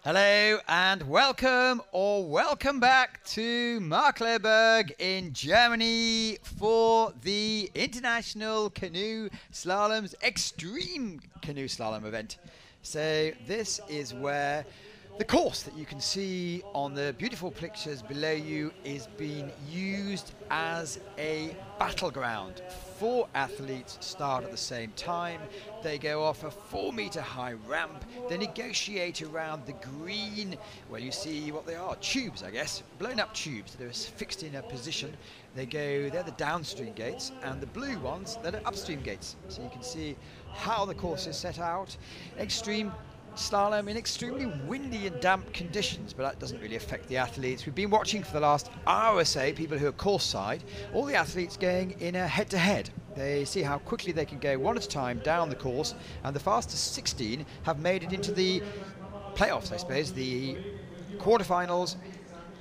Hello and welcome or welcome back to Markkleeberg in Germany for the International Canoe Slalom's Extreme Canoe Slalom event. So this is where the course that you can see on the beautiful pictures below you is being used as a battleground. 4 athletes start at the same time. They go off a 4-meter high ramp. They negotiate around the green. Well, you see what they are, tubes, I guess, blown up tubes that are fixed in a position. They're the downstream gates, and the blue ones, they're the upstream gates. So you can see how the course is set out. Extreme slalom in extremely windy and damp conditions, but that doesn't really affect the athletes. We've been watching for the last hour or so people who are course side, all the athletes going in a head-to-head. They see how quickly they can go one at a time down the course, and the fastest 16 have made it into the playoffs, I suppose, the quarterfinals,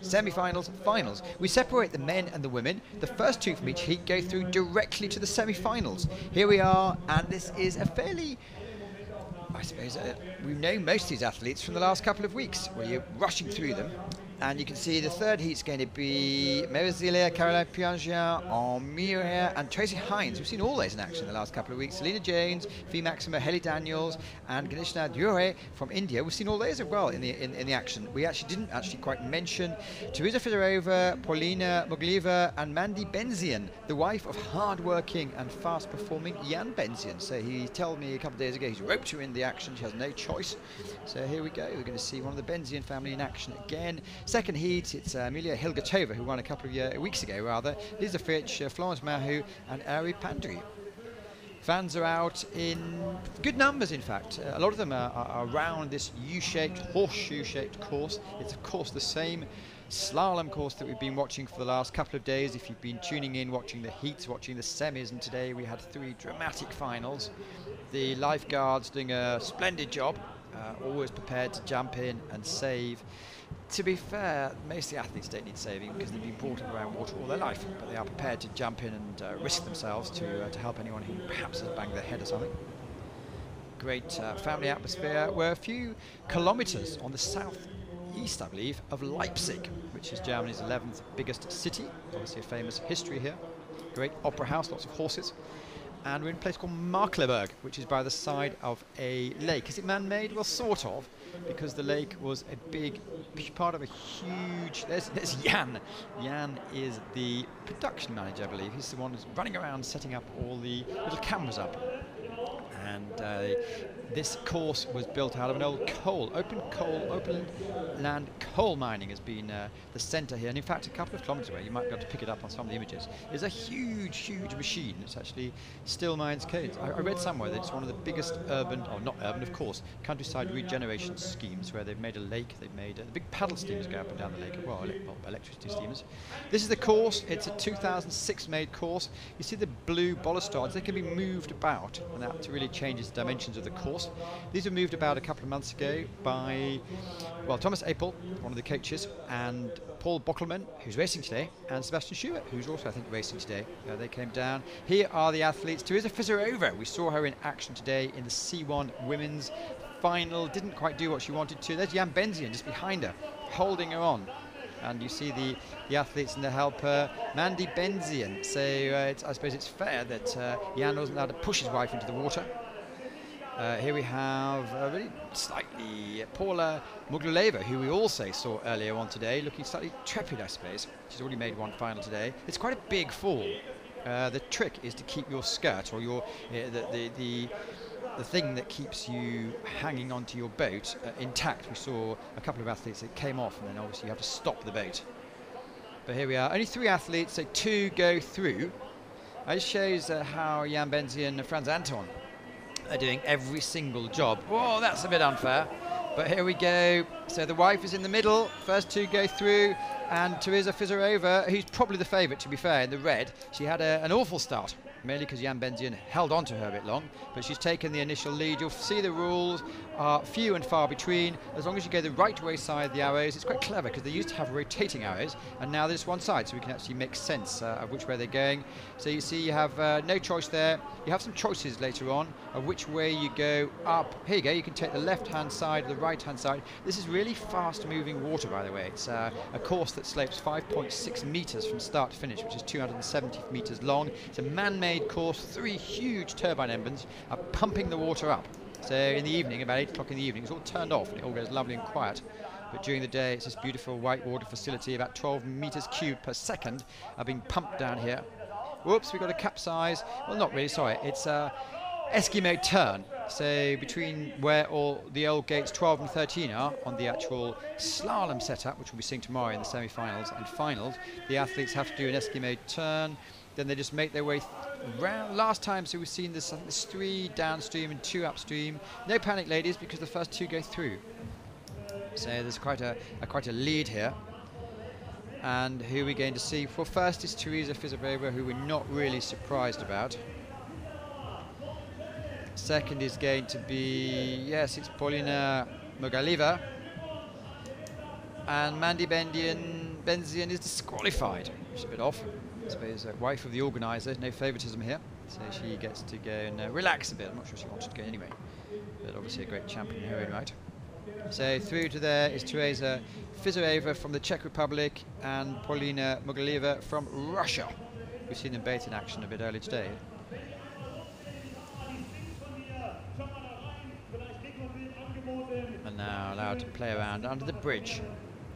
semi-finals, finals. We separate the men and the women. The first 2 from each heat go through directly to the semi-finals. Here we are, and this is a fairly, I suppose we know most of these athletes from the last couple of weeks, where you're rushing through them. And you can see the third heat's going to be Merizilia, Caroline Piangea, Amira, and Tracy Hines. We've seen all those in action in the last couple of weeks. Selena Jones, Fee Maxima, Helly Daniels, and Ganeshna Dure from India. We've seen all those as well in the action. We didn't quite mention Teresa Fedorova, Paulina Moglieva, and Mandy Benzian, the wife of hard-working and fast-performing Jan Benzian. So he told me a couple of days ago he's roped her in the action. She has no choice. So here we go. We're going to see one of the Benzian family in action again. Second heat, it's Amelia Hilgatova, who won a couple of weeks ago, rather. Lisa Fitch, Florence Mahu, and Ari Pandry. Fans are out in good numbers, in fact. A lot of them are around this U-shaped, horseshoe-shaped course. It's, of course, the same slalom course that we've been watching for the last couple of days. If you've been tuning in, watching the heats, watching the semis, and today we had 3 dramatic finals. The lifeguards doing a splendid job, always prepared to jump in and save. To be fair, most of the athletes don't need saving because they've been brought up around water all their life, but they are prepared to jump in and risk themselves to help anyone who perhaps has banged their head or something. Great family atmosphere. We're a few kilometres on the southeast, I believe, of Leipzig, which is Germany's 11th biggest city. Obviously a famous history here. Great opera house, lots of horses. And we're in a place called Markkleeberg, which is by the side of a lake. Is it man-made? Well, sort of, because the lake was a big part of a huge... There's Jan. Jan is the production manager, I believe. He's the one who's running around setting up all the little cameras up. And this course was built out of an old open land coal mining has been the centre here. And in fact, a couple of kilometres away, you might be able to pick it up on some of the images, there's a huge machine that's actually still mines codes. I read somewhere that it's one of the biggest urban, or not urban of course, countryside regeneration schemes, where they've made a lake, they've made the big paddle steamers go up and down the lake, well, electricity steamers. This is the course. It's a 2006 made course. You see the blue balustrades, they can be moved about, and that really changes the dimensions of the course. These were moved about a couple of months ago by, well, Thomas Apel, one of the coaches, and Paul Bockelman, who's racing today, and Sebastian Schubert, who's also, I think, racing today. They came down. Here are the athletes. Teresa Fedorova, we saw her in action today in the C1 women's final. Didn't quite do what she wanted to. There's Jan Benzian just behind her, holding her on. And you see the athletes and the helper, Mandy Benzian. So I suppose it's fair that Jan wasn't allowed to push his wife into the water. Here we have really slightly Paula Moglieva, who we also saw earlier on today, looking slightly trepid, I suppose. She's already made one final today. It's quite a big fall. The trick is to keep your skirt, or your the thing that keeps you hanging onto your boat intact. We saw a couple of athletes that came off, and then obviously you have to stop the boat. But here we are, only 3 athletes, so 2 go through. It shows how Jan Benzian and Franz Anton are doing every single job. Whoa, that's a bit unfair. But here we go. So the wife is in the middle. First 2 go through. And Teresa Fedorova, who's probably the favourite, to be fair, in the red. She had an awful start, mainly because Jan Benzian held on to her a bit long. But she's taken the initial lead. You'll see the rules are few and far between. As long as you go the right way side of the arrows, it's quite clever because they used to have rotating arrows, and now there's one side, so we can actually make sense of which way they're going. So you see you have no choice there. You have some choices later on of which way you go up. Here you go. You can take the left-hand side or the right-hand side. This is really fast-moving water, by the way. It's a course that slopes 5.6 meters from start to finish, which is 270 meters long. It's a man-made course. 3 huge turbine engines are pumping the water up. So in the evening, about 8 o'clock in the evening, it's all turned off and it all goes lovely and quiet. But during the day, it's this beautiful white water facility. About 12 meters cubed per second are being pumped down here. Whoops, we've got a capsize. Well, not really, sorry. It's a Eskimo turn. So between where all the old gates 12 and 13 are on the actual slalom setup, which we'll be seeing tomorrow in the semi-finals and finals, the athletes have to do an Eskimo turn. Then they just make their way round. Last time, so we've seen this, I think there's 3 downstream and 2 upstream. No panic, ladies, because the first 2 go through. So there's quite a lead here. And who are we going to see? Well, first is Teresa Fizerova, who we're not really surprised about. Second is going to be, yes, it's Paulina Markkleeberg. And Mandy Benzian is disqualified, which is a bit off. I suppose wife of the organiser, no favouritism here. So she gets to go and relax a bit. I'm not sure she wanted to go anyway. But obviously a great champion in her own right. So through to there is Teresa Fizerova from the Czech Republic and Paulina Markkleeberg from Russia. We've seen them both in action a bit earlier today. And now allowed to play around under the bridge.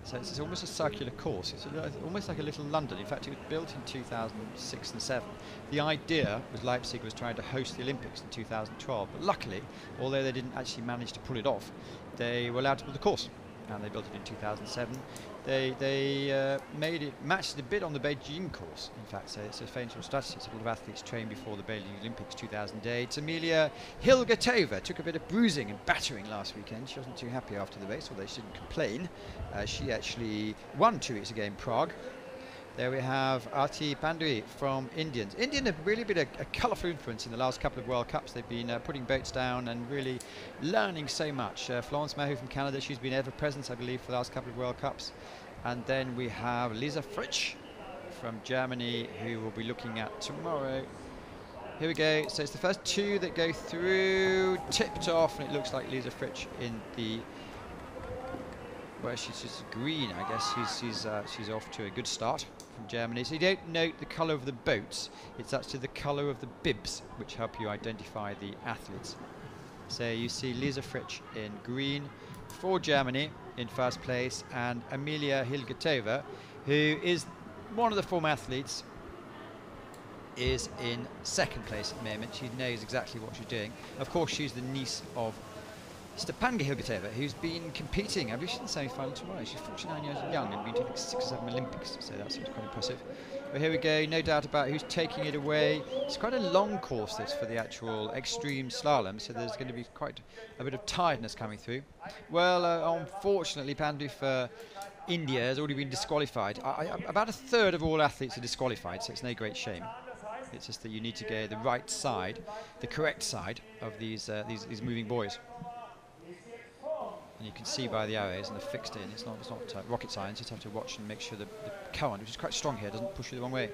So it's almost a circular course. It's almost like a little London. In fact, it was built in 2006 and 7. The idea was Leipzig was trying to host the Olympics in 2012. But luckily, although they didn't actually manage to pull it off, they were allowed to build the course. And they built it in 2007. They made it, matched it a bit on the Beijing course, in fact. So it's a famous strategy. A lot of athletes trained before the Beijing Olympics 2008. Amelia Hilgertova took a bit of bruising and battering last weekend. She wasn't too happy after the race, although she didn't complain. She actually won 2 weeks ago in Prague. There we have Arti Pandui from Indians. Indian have really been a colourful influence in the last couple of World Cups. They've been putting boats down and really learning so much. Florence Mahou from Canada, she's been ever present, I believe, for the last couple of World Cups. And then we have Lisa Fritsch from Germany, who we'll be looking at tomorrow. Here we go. So it's the first 2 that go through, tipped off, and it looks like Lisa Fritsch in the... Well, she's just green, I guess. She's off to a good start from Germany. So you don't note the colour of the boats. It's actually the colour of the bibs which help you identify the athletes. So you see Lisa Fritsch in green for Germany in first place, and Amelia Hilgertova, who is one of the former athletes, is in second place at the moment. She knows exactly what she's doing. Of course, she's the niece of Stepanga Hilgertova, who's been competing, I believe she's in the semi-final tomorrow. She's 49 years young and been to like 6 or 7 Olympics, so that seems quite impressive. But here we go, no doubt about who's taking it away. It's quite a long course, this, for the actual extreme slalom, so there's going to be quite a bit of tiredness coming through. Well, unfortunately, Pandu for India has already been disqualified. About 1/3 of all athletes are disqualified, so it's no great shame. It's just that you need to go the right side, the correct side of these moving buoys. And you can see by the arrows and the fixed in, it's not rocket science. You just have to watch and make sure the current, which is quite strong here, doesn't push you the wrong way.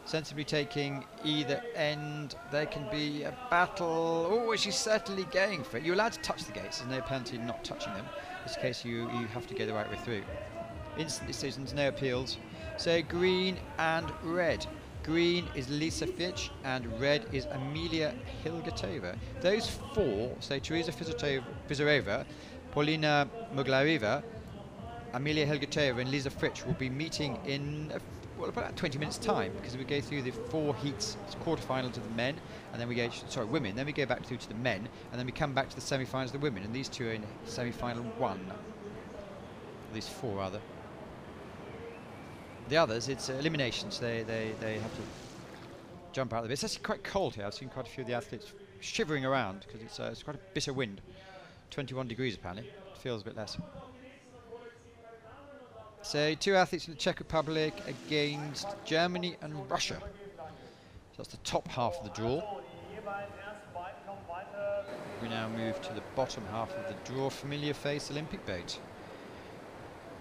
Sensibly taking either end. There can be a battle. Oh, she's certainly going for it. You're allowed to touch the gates. There's no penalty not touching them. In this case, you have to go the right way through. Instant decisions, no appeals. So green and red. Green is Lisa Fitch and red is Amelia Hilgertova. Those 4, so Teresa Fizerova, Paulina Markkleeberg, Amelia Hilgertova and Lisa Fritsch will be meeting in about 20 minutes time, because we go through the 4 heats. It's quarterfinal to the men, and then we go, women, then we go back through to the men, and then we come back to the semi-finals of the women, and these 2 are in semi-final 1. These 4 rather. The others, it's eliminations. They have to jump out of the bit. It's actually quite cold here. I've seen quite a few of the athletes shivering around because it's quite a bitter wind. 21 degrees apparently. It feels a bit less. So 2 athletes from the Czech Republic against Germany and Russia. So that's the top half of the draw. We now move to the bottom half of the draw. Familiar face Olympic boat.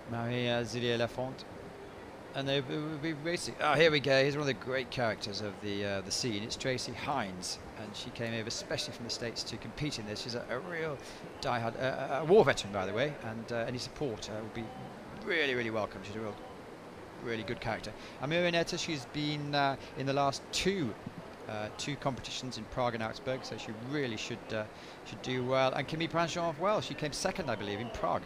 Maria Zillier-Lafont. And they will be racing. Oh, here we go. Here's one of the great characters of the scene. It's Tracy Hines, and she came over especially from the States to compete in this. She's a real diehard, a war veteran, by the way, and any support will be really, really welcome. She's a really good character. Amira Netta, she's been in the last two competitions in Prague and Augsburg, so she really should do well. And Camille Pranchon, well, she came second, I believe, in Prague.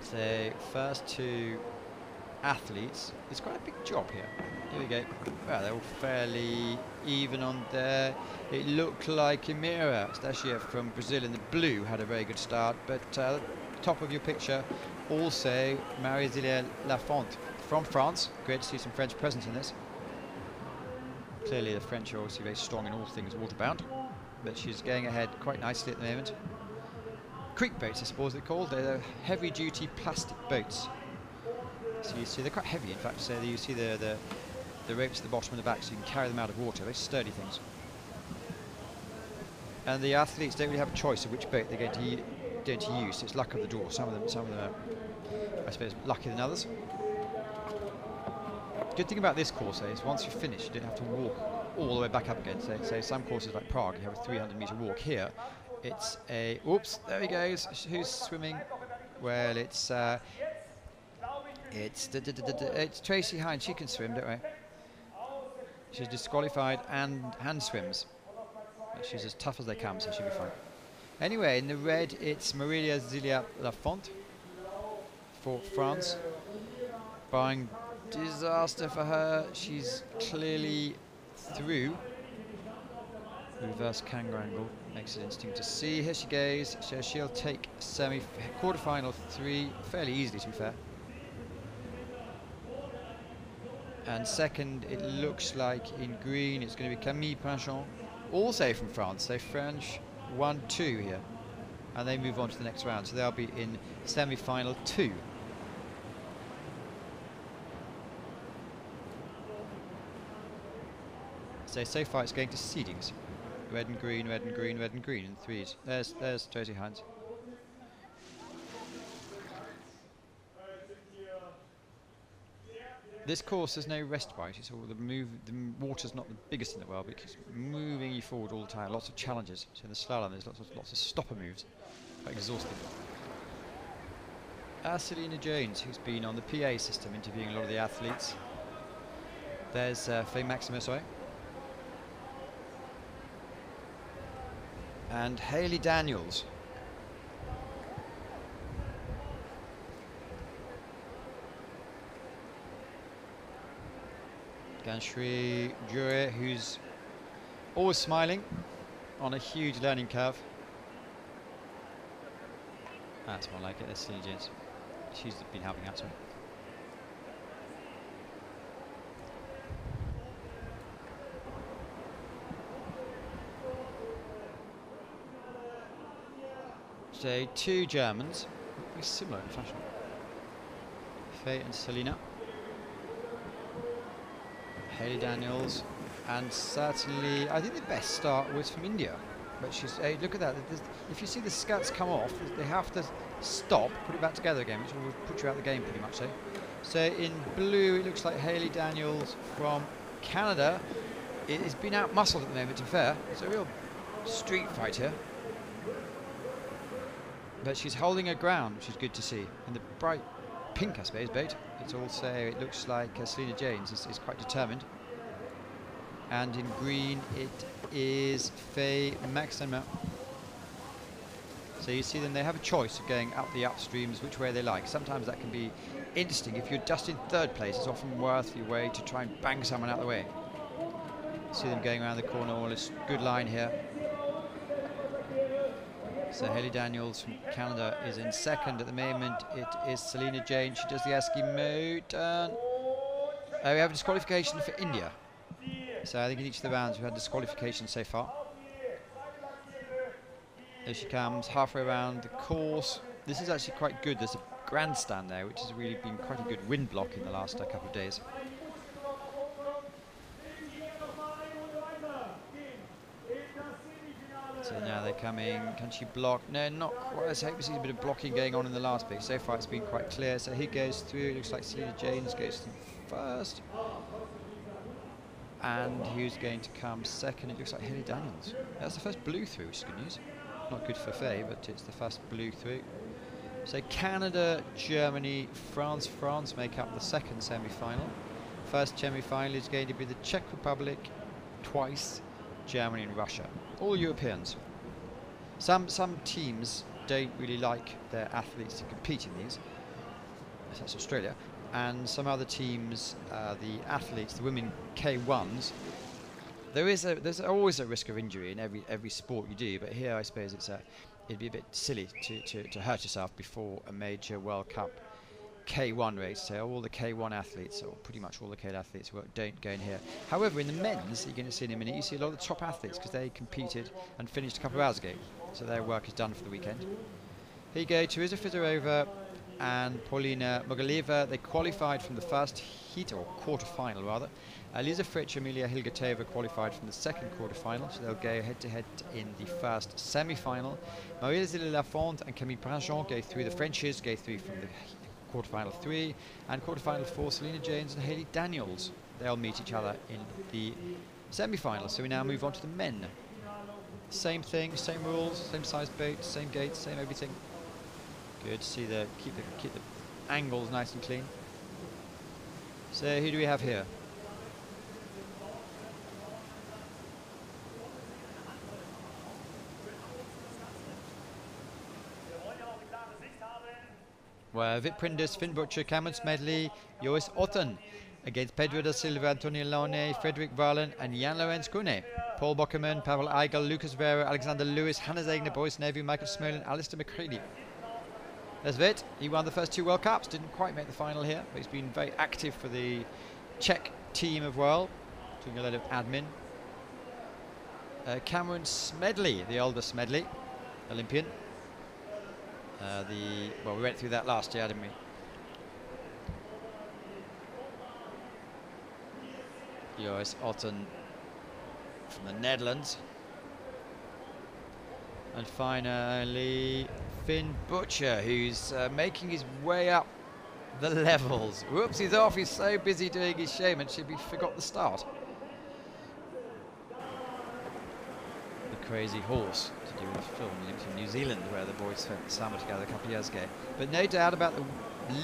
So first two athletes, it's quite a big job here. Here we go. Well, they're all fairly even on there. It looked like Emira Stashev from Brazil in the blue had a very good start, but top of your picture also Marie-Zélia Lafont from France. Great to see some French presence in this. Clearly the French are obviously very strong in all things waterbound, but she's going ahead quite nicely at the moment. Creek boats, I suppose they're called. They're heavy-duty plastic boats. So you see they're quite heavy, in fact. So you see the ropes at the bottom and the back, so you can carry them out of water. Very sturdy things. And the athletes don't really have a choice of which boat they're going to use. It's luck of the draw. Some of them are, I suppose, luckier than others. Good thing about this course is once you're finished, you don't have to walk all the way back up again. So some courses like Prague, you have a 300-meter walk. Here, it's a, oops, there he goes. Who's swimming? Well, it's Tracy Hines. She can swim, don't we? She's disqualified and hand swims. But she's as tough as they come, so she'll be fine. Anyway, in the red, it's Marie-Zélia Lafont for France. Barring disaster for her, she's clearly through. Reverse kangaroo angle makes it interesting to see. Here she goes. So she'll take quarterfinal 3 fairly easily, to be fair. And second, it looks like in green, it's going to be Camille Pranchon, also from France. So French 1-2 here, and they move on to the next round. So they'll be in semi-final 2. So far it's going to seedings. Red and green, red and green, red and green in threes. There's Tracy Hines. This course there's no rest bite. It's all the water's not the biggest in the world, but it's moving you forward all the time. Lots of challenges. So in the slalom there's lots of stopper moves. Quite exhausting. Selena Jones, who's been on the PA system interviewing a lot of the athletes. There's Faye Maximus, sorry. And Hayley Daniels. Ganshri Jure, who's always smiling on a huge learning curve. That's more like it. That's Selena Jones. She's been helping out, sorry. So 2 Germans, very similar in fashion. Faye and Selena. Hayley Daniels, and certainly I think the best start was from India. But she's, hey, look at that. If you see the skirts come off, they have to stop, put it back together again, which will put you out of the game pretty much. So in blue, it looks like Hayley Daniels from Canada. It has been out-muscled at the moment, to be fair. It's a real street fight here. But she's holding her ground, which is good to see. And the bright pink, I suppose, boat. It's also, it looks like Selena Jones is quite determined. And in green, it is Faye Maximus. So you see them, they have a choice of going up the upstreams, which way they like. Sometimes that can be interesting. If you're just in 3rd place, it's often worth your way to try and bang someone out of the way. See them going around the corner, all this good line here. So Hayley Daniels from Canada is in 2nd at the moment. It is Selena Jones. She does the Eskimo turn. We have a disqualification for India. So I think in each of the rounds we've had disqualification so far. There she comes, halfway around the course. This is actually quite good. There's a grandstand there, which has really been quite a good wind block in the last couple of days. So now they're coming. Can she block? No, not quite. I was hoping to see a bit of blocking going on in the last bit. So far it's been quite clear. So he goes through. It looks like Selena James goes through first. And who's going to come second? It looks like Hilly Daniels. That's the first blue through, which is good news. Not good for Faye, but it's the first blue through. So Canada, Germany, France. France make up the second semi-final. First semi-final is going to be the Czech Republic twice, Germany and Russia. All Europeans. Some teams don't really like their athletes to compete in these. That's Australia. And some other teams, the athletes, the women K1s, there's always a risk of injury in every sport you do. But here, I suppose it'd be a bit silly to hurt yourself before a major World Cup K1 race. So all the K1 athletes, or pretty much all the K athletes, don't go in here. However, in the men's, you're going to see in a minute, you see a lot of the top athletes because they competed and finished a couple of hours ago. So their work is done for the weekend. Here you go, Teresa Fedorova and Paulina Markkleeberg. They qualified from the first heat, or quarter-final rather. Lisa Fritsch and Emilia Hilgertova qualified from the second quarter-final, so they'll go head-to-head in the first semi-final. Marie-Zélie Lafont and Camille Prinjon go through. The Frenches go through from the quarter-final 3, and quarter-final 4, Selena James and Haley Daniels. They'll meet each other in the semi-final. So we now move on to the men. Same thing, same rules, same size boat, same gates, same everything. Good to see keep the angles nice and clean. So who do we have here? Well, Vit Prindus, Finn Butcher, Cameron Smedley, Joris Otten against Pedro da Silva, Antonio Lone, Frederick Varlen and Jan Lorenz Kune. Paul Bockerman, Pavel Eigel, Lucas Vera, Alexander Lewis, Hannes Egner, Boris Nevu, Michael Smolin, Alistair McCready. There's Vit. He won the first 2 World Cups, didn't quite make the final here, but he's been very active for the Czech team of world, doing a lot of admin. Cameron Smedley, the older Smedley, Olympian. Well, we went through that last year, didn't we? Joris Otten from the Netherlands. And finally, Finn Butcher, who's making his way up the levels. Whoops, he's off. He's so busy doing his showmanship, he forgot the start. The Crazy Horse, to do with the film linked in New Zealand, where the boys spent the summer together a couple of years ago. But no doubt about the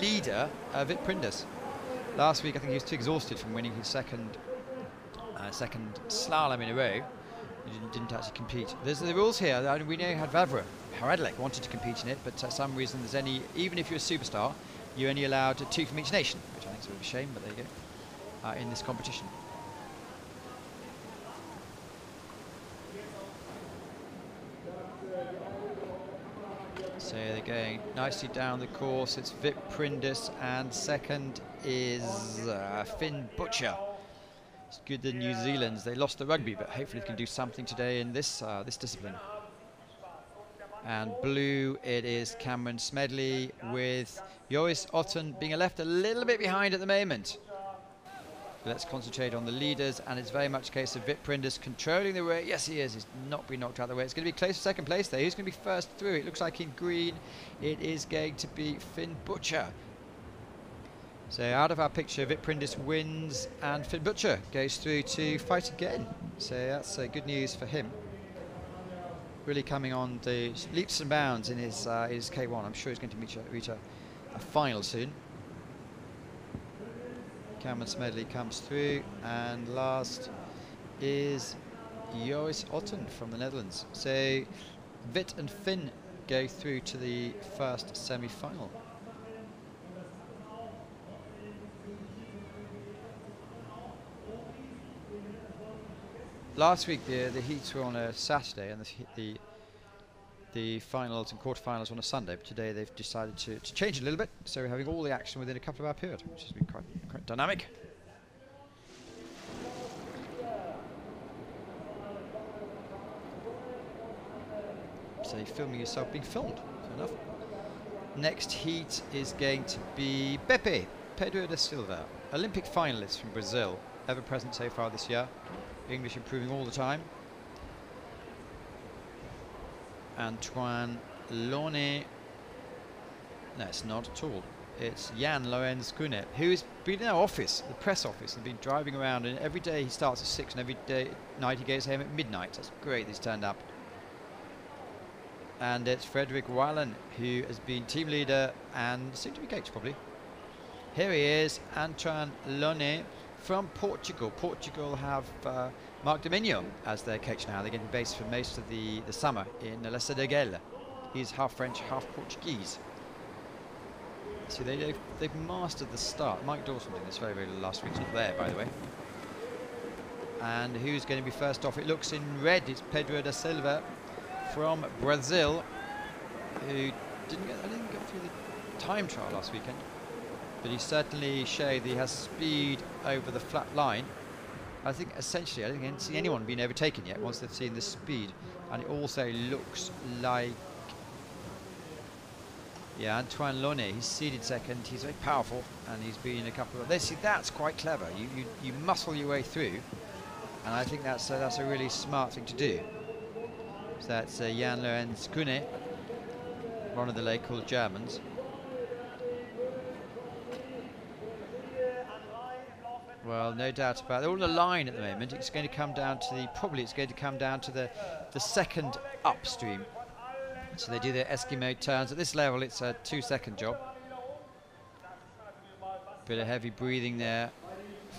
leader, Vit Prindus. Last week, I think he was too exhausted from winning his second slalom in a row. He didn't actually compete. There's the rules here. We know Hadvavra Haradlek wanted to compete in it, but for some reason even if you're a superstar, you're only allowed 2 from each nation, which I think is a bit of a shame, but there you go, in this competition. So they're going nicely down the course. It's Vit Prindus, and second is Finn Butcher. It's good that New Zealand's, they lost the rugby, but hopefully they can do something today in this this discipline. And blue, it is Cameron Smedley, with Joris Otten being left a little bit behind at the moment. Let's concentrate on the leaders, and it's very much a case of Vit Prindus controlling the way. Yes, he is. He's not been knocked out of the way. It's going to be close to second place there. Who's going to be first through? It looks like in green, it is going to be Finn Butcher. So out of our picture, Vit Prindus wins, and Finn Butcher goes through to fight again. So that's good news for him. Really coming on the leaps and bounds in his K1. I'm sure he's going to reach a final soon. Cameron Smedley comes through, and last is Joris Otten from the Netherlands. So Vit and Finn go through to the first semi-final. Last week the heats were on a Saturday, and the finals and quarterfinals on a Sunday, but today they've decided to change it a little bit, so we're having all the action within a couple of hour period, which has been quite dynamic. So you're filming yourself being filmed, fair enough. Next heat is going to be Pedro da Silva, Olympic finalist from Brazil, ever present so far this year. English improving all the time. Antoine Launay. No, it's not at all. It's Jan Lorenz Kunet, who's been in our office, the press office, and been driving around, and every day he starts at 6 and every night he goes home at midnight. That's great that he's turned up. And it's Frederick Wallen, who has been team leader and soon to be coach probably. Here he is, Antoine Launay from Portugal. Portugal have Markkleeberg as their coach now. They're getting based for most of the summer in La Cédagelle. He's half French, half Portuguese. So they've mastered the start. Mike Dawson did this very, very last week. He's not there, by the way. And who's going to be first off? It looks in red. It's Pedro da Silva from Brazil, who didn't get through the time trial last weekend. But he certainly showed that he has speed over the flat line. I think essentially, I haven't seen anyone being overtaken yet once they've seen the speed. And it also looks like, yeah, Antoine Launay, he's seeded second. He's very powerful, and he's been in a couple of. See, that's quite clever. You muscle your way through, and I think that's a really smart thing to do. So that's Jan Lorenz Kunet, one of the local Germans. Well, no doubt about it. They're all in a line at the moment. It's going to come down to the second upstream. So they do their Eskimo turns. At this level, it's a 2-second job. Bit of heavy breathing there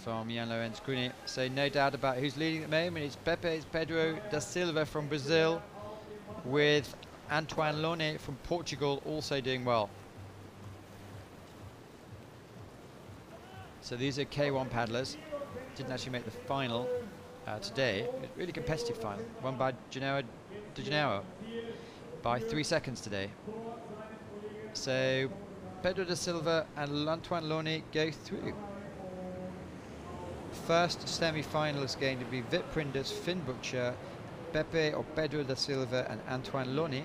from Jan Lorenz Kunet. So no doubt about who's leading at the moment. It's Pedro da Silva from Brazil, with Antoine Launay from Portugal also doing well. So these are K1 paddlers. Didn't actually make the final today. It was a really competitive final, won by Canoe by 3 seconds today. So Pedro da Silva and Antoine Launay go through. First semi-final is going to be Vip Prinders, Finn Butcher, Pepe or Pedro da Silva and Antoine Launay.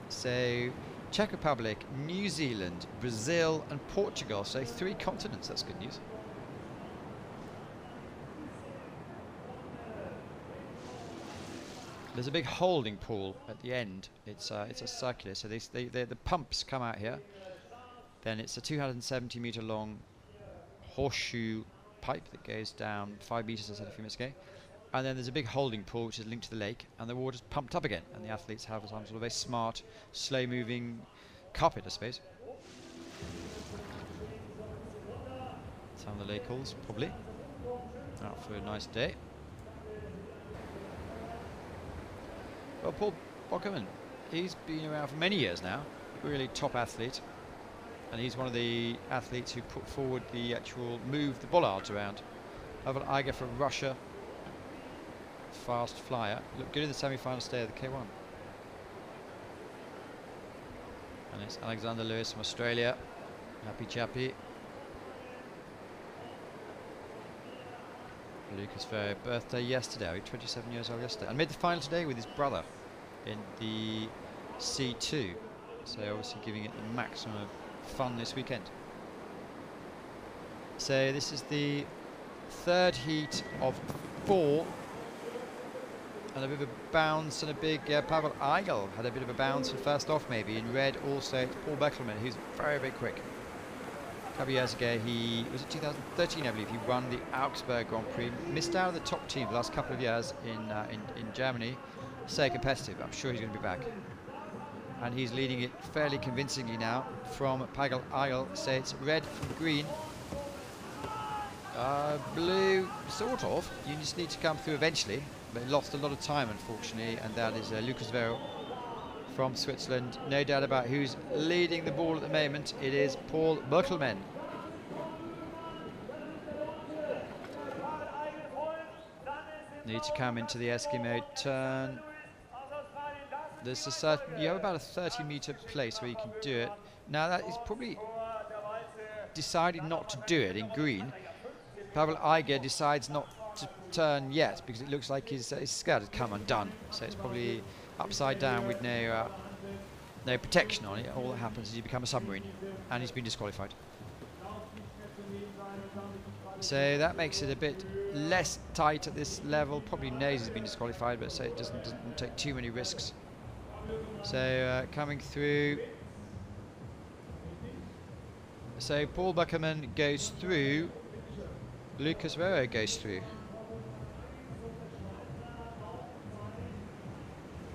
So Czech Republic, New Zealand, Brazil and Portugal. So 3 continents, that's good news. There's a big holding pool at the end. It's a circular, so the pumps come out here. Then it's a 270-meter long horseshoe pipe that goes down 5 meters, I said a few minutes ago. And then there's a big holding pool which is linked to the lake, and the water's pumped up again. And the athletes have some sort of a smart, slow-moving carpet, I suppose. Some of the locals, probably. Out for a nice day. Well, Paul Bockerman, he's been around for many years now, really top athlete, and he's one of the athletes who put forward the actual move the bollards around. Pavel Iger from Russia, fast flyer, looked good in the semi-final stay of the K1. And it's Alexander Lewis from Australia, happy chappy. Lucas Ferrer, birthday yesterday, 27 years old yesterday, and made the final today with his brother in the C2, so obviously giving it the maximum of fun this weekend. So this is the third heat of 4, and a bit of a bounce and a big Pavel Eigel had a bit of a bounce and first off maybe. In red also it's Paul Beckelman, who's very, very quick. A couple of years ago, he was in 2013, I believe, he won the Augsburg Grand Prix. Missed out of the top team the last couple of years in Germany. So competitive, I'm sure he's going to be back. And he's leading it fairly convincingly now from Pavel Eigel. So it's red from green. Blue, sort of. You just need to come through eventually. But lost a lot of time, unfortunately, and that is Lucas Vero from Switzerland. No doubt about who's leading the ball at the moment. It is Paul Beckelman. Need to come into the Eskimo turn. There's a certain, you have about a 30-meter place where you can do it. Now that is probably decided not to do it in green. Pavel Iger decides not to turn yet because it looks like his skirt has come undone. So it's probably upside down with no protection on it. All that happens is you become a submarine, and he's been disqualified. So that makes it a bit less tight at this level. Probably knows he's been disqualified, but so it doesn't take too many risks. So coming through. So Paul Buckerman goes through. Lucas Vero goes through.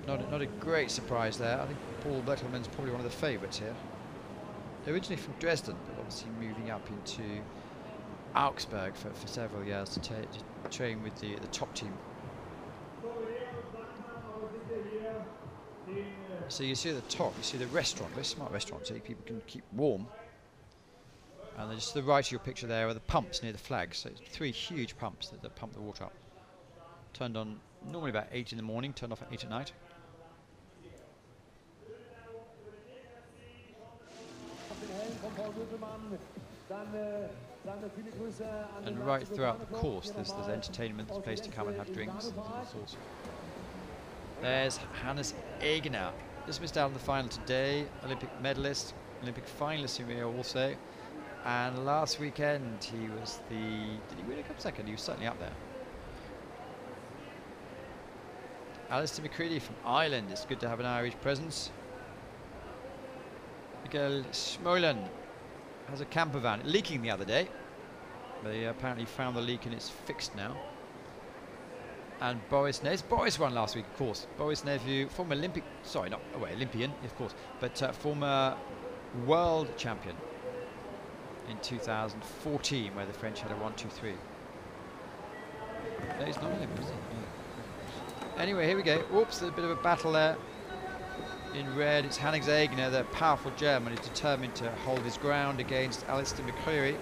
Not a great surprise there. I think Paul Buckerman's probably one of the favourites here. Originally from Dresden, but obviously moving up into Augsburg for several years to train with the top team. So you see at the top, you see the restaurant, very smart restaurant, so people can keep warm. And then just to the right of your picture there are the pumps near the flags. So it's 3 huge pumps that pump the water up. Turned on normally about 8 in the morning, turned off at 8 at night. And right throughout the course, there's entertainment, there's a place to come and have drinks. There's Hannes Egener. Just missed out on the final today. Olympic medalist, Olympic finalist in Rio also. And last weekend he was the... Did he win a cup second? He was certainly up there. Alistair McCready from Ireland. It's good to have an Irish presence. Mikael Schmolen has a camper van leaking the other day. They apparently found the leak and it's fixed now. And Boris won last week, of course. Boris Nevu, former Olympian, of course, but former world champion in 2014, where the French had a 1-2-3. No, he's not Olympian, is he? No. Anyway, here we go. Whoops, there's a bit of a battle there. In red, it's Hannes Egener, the powerful German, who's determined to hold his ground against Alistair McCreary.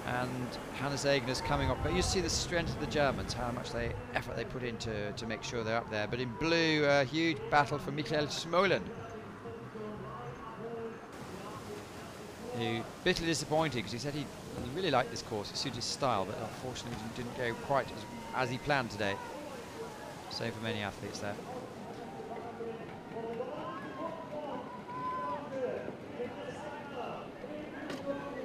And Hannes Egener's coming up, but you see the strength of the Germans, how much effort they put in to make sure they're up there. But in blue, a huge battle for Mikael Schmolen, who bitterly disappointed because he said he really liked this course, it suited his style, but unfortunately didn't go quite as he planned today. Same for many athletes there.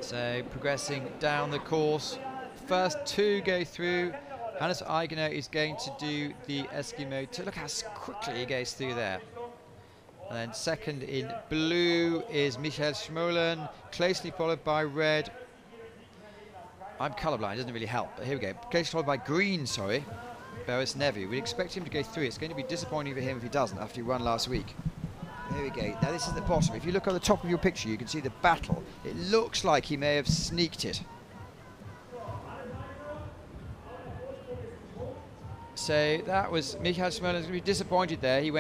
So progressing down the course, first 2 go through. Hannes Egener is going to do the Eskimo. Look how quickly he goes through there. And then second in blue is Mikael Schmolen, closely followed by red. I'm colourblind, it doesn't really help, but here we go. Closely followed by green, sorry, Boris Nevu. We'd expect him to go through. It's going to be disappointing for him if he doesn't after he won last week. There we go. Now this is the bottom. If you look at the top of your picture, you can see the battle. It looks like he may have sneaked it. So that was Mikael Schmolen. Going to be disappointed there. He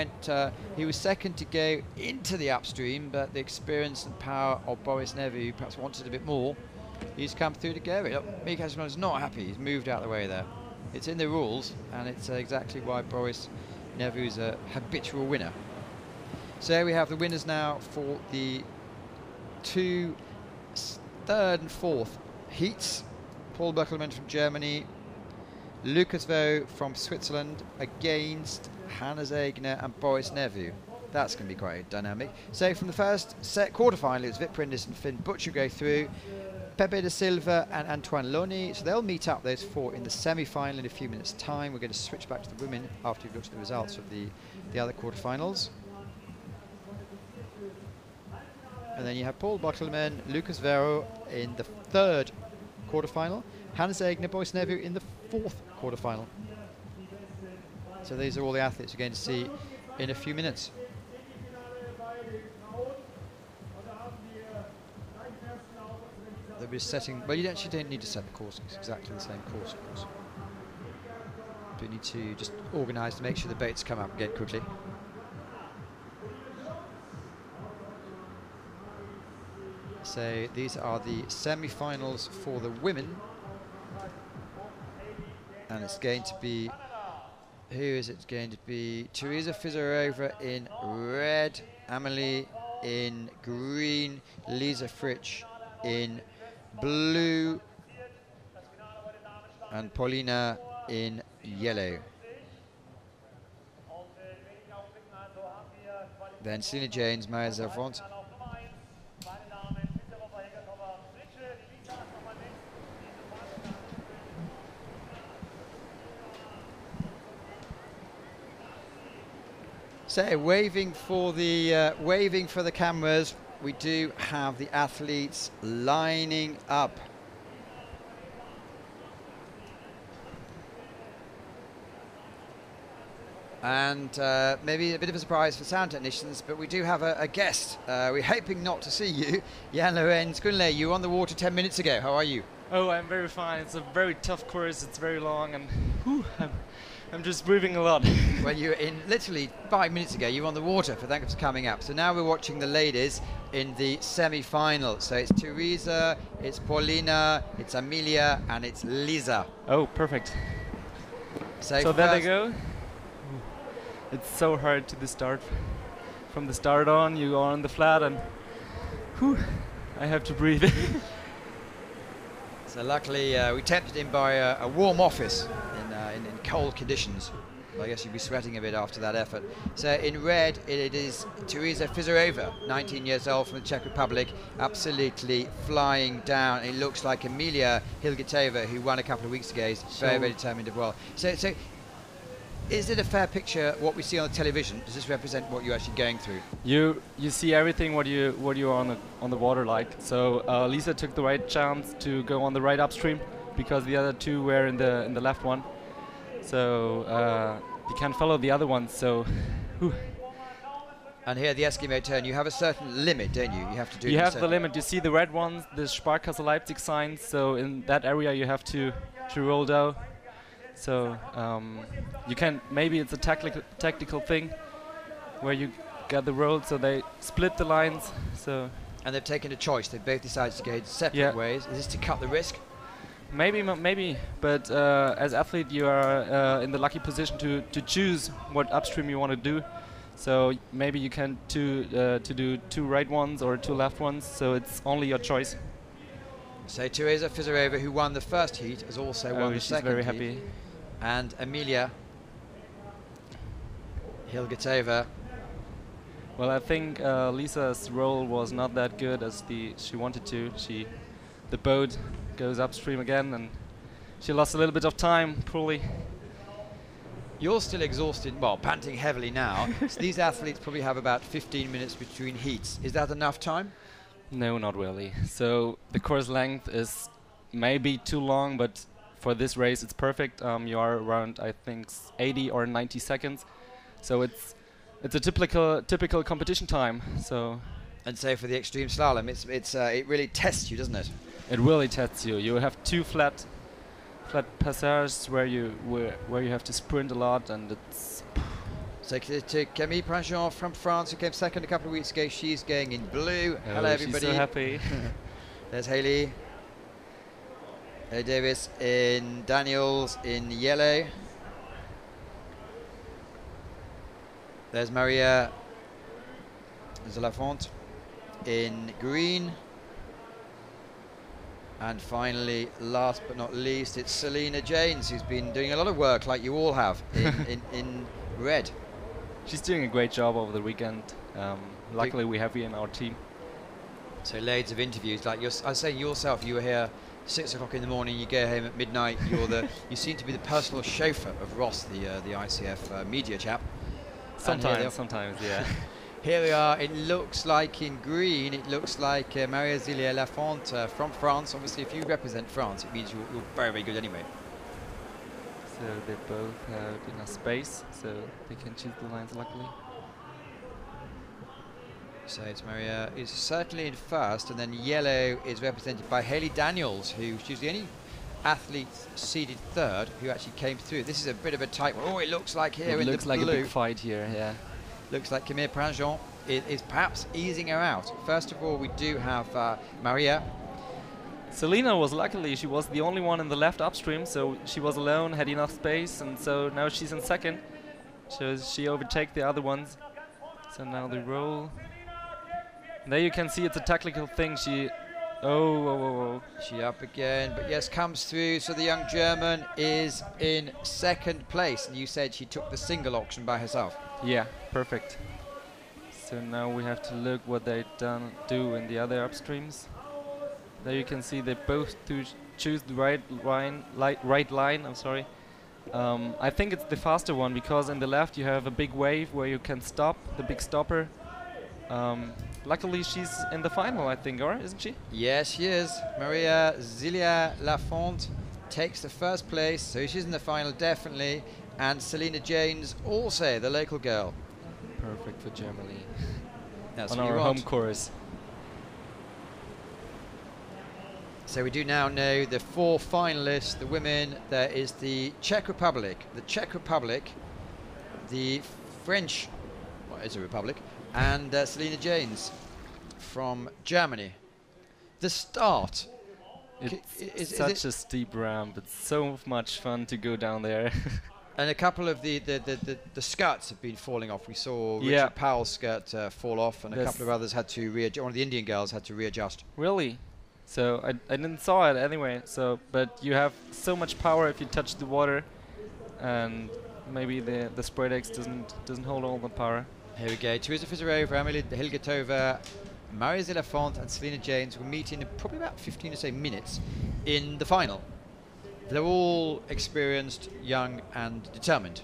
was second to go into the upstream, but the experience and power of Boris Nevu perhaps wanted a bit more. He's come through to go. Look, Mikael Schmolen is not happy. He's moved out of the way there. It's in the rules, and it's exactly why Boris Nevu is a habitual winner. So we have the winners now for the 2 third and fourth heats. Paul Buckelman from Germany, Lucas Vaux from Switzerland against Hannes Egener and Boris Nevu. That's going to be quite dynamic. So from the first set quarterfinal, it's Vip Prindis and Finn Butcher go through. Pepe da Silva and Antoine Loni, so they'll meet up, those 4, in the semi-final in a few minutes' time. We're going to switch back to the women after we've looked at the results of the other quarterfinals. And then you have Paul Buckelman, Lucas Vero in the 3rd quarterfinal, Hannes Egener, Boris Nevu in the 4th quarterfinal. So these are all the athletes you're going to see in a few minutes. They'll be setting, well, you actually don't need to set the course, it's exactly the same course, of course. But you need to just organise to make sure the boats come up again quickly. So these are the semi-finals for the women, and it's going to be, who is it going to be? Teresa Fizarova in red, Amelie in green, Lisa Fritsch in blue, and Paulina in yellow. Then Selena James, Maya Zervont. So waving for the cameras, we do have the athletes lining up. And maybe a bit of a surprise for sound technicians, but we do have a guest. We're hoping not to see you. Jan Lorenz Gunle, you were on the water 10 minutes ago. How are you? Oh, I'm very fine. It's a very tough course. It's very long, and whew, I'm just breathing a lot. Well, you were in literally 5 minutes ago. You were on the water for thanks for coming up. So now we're watching the ladies in the semi-final. So it's Teresa, it's Paulina, it's Amelia, and it's Lisa. Oh, perfect. So there they go. It's so hard to the start. From the start on, you are on the flat, and whew, I have to breathe. So luckily, we tempted him by a warm office in cold conditions. I guess you'd be sweating a bit after that effort. So in red, it is Teresa Fizerova, 19 years old from the Czech Republic, absolutely flying down. It looks like Emilia Hilgetova, who won a couple of weeks ago, is very, very determined as well. So is it a fair picture what we see on the television? Does this represent what you're actually going through? You see everything what you are on the water like. So Lisa took the right chance to go on the right upstream because the other two were in the left one. So you can follow the other ones. So. Whew. And here the Eskimo turn, you have a certain limit, don't you? You have to do. You have the limit. You see the red ones, the Sparkasse Leipzig signs. So in that area you have to roll down. So you can, maybe it's a tactical thing where you get the roll, so they split the lines. So and they've taken a choice. They've both decided to go separate ways. Is this to cut the risk? Maybe, but as athlete you are in the lucky position to choose what upstream you want to do. So maybe you can to do two right ones or two left ones. So it's only your choice. So Teresa Fizerova, who won the first heat, has also won the second very heat. Happy. And Emilia Hilgetova. Well, I think Lisa's roll was not that good as she wanted to. The boat goes upstream again, and she lost a little bit of time, poorly. You're still exhausted, well, panting heavily now. So these athletes probably have about 15 minutes between heats. Is that enough time? No, not really. So the course length is maybe too long, but for this race it's perfect. You are around, I think, 80 or 90 seconds. So it's a typical competition time. So. And so for the extreme slalom, it really tests you, doesn't it? It really tests you. You have two flat passages where you have to sprint a lot, and it's. So to Camille Prangent from France, who came second a couple of weeks ago, she's going in blue. Oh, hello everybody. She's so happy. There's Haley. Haley Davis in Daniels in yellow. There's Maria Zelafont in green. And finally, last but not least, it's Selena Janes, who's been doing a lot of work, like you all have, in red. She's doing a great job over the weekend. Luckily, we have her in our team. So loads of interviews. Like I was saying yourself, you were here 6 o'clock in the morning. You go home at midnight. You seem to be the personal chauffeur of Ross, the ICF media chap. Sometimes, yeah. Here we are. It looks like in green. It looks like Maria Zilia Lafont from France. Obviously, if you represent France, it means you're very, very good anyway. So they both have enough space, so they can choose the lines luckily. So it's Maria is certainly in first, and then yellow is represented by Haley Daniels, who she's the only athlete seeded third who actually came through. This is a bit of a tight one. Oh, it looks like here in the blue. It looks like a big fight here, yeah. Looks like Camille Prangent is perhaps easing her out. First of all, we do have Maria. Selena was luckily, she was the only one in the left upstream, so she was alone, had enough space, and so now she's in second. So she overtakes the other ones. So now they roll. And there you can see it's a tactical thing. She up again, but yes, comes through. So the young German is in second place, and you said she took the single auction by herself. Yeah, perfect. So now we have to look what they do in the other upstreams. There you can see they both choose the right line. I'm sorry, I think it's the faster one because in the left you have a big wave where you can stop, the big stopper. Luckily she's in the final, I think, or isn't she? Yes, she is. Maria Zilia Lafont takes the first place, so she's in the final definitely. And Selena Janes also, the local girl. Perfect for Germany. That's on what our you want. home course. So we do now know the 4 finalists. The women, there is the Czech Republic, the French, well, it's a republic, and Selena Janes from Germany. The start. It's such a steep ramp. It's so much fun to go down there. And a couple of the skirts have been falling off. We saw Richard Powell's skirt fall off, and a couple of others had to readjust. One of the Indian girls had to readjust. Really? So I didn't saw it anyway. So, but you have so much power if you touch the water, and maybe the spray decks doesn't hold all the power. Here we go. Teresa Fizarova, Amelie Hilgetova, Maria Zilafont, and Selena Janes will meet in probably about 15 or so minutes in the final. They're all experienced, young, and determined,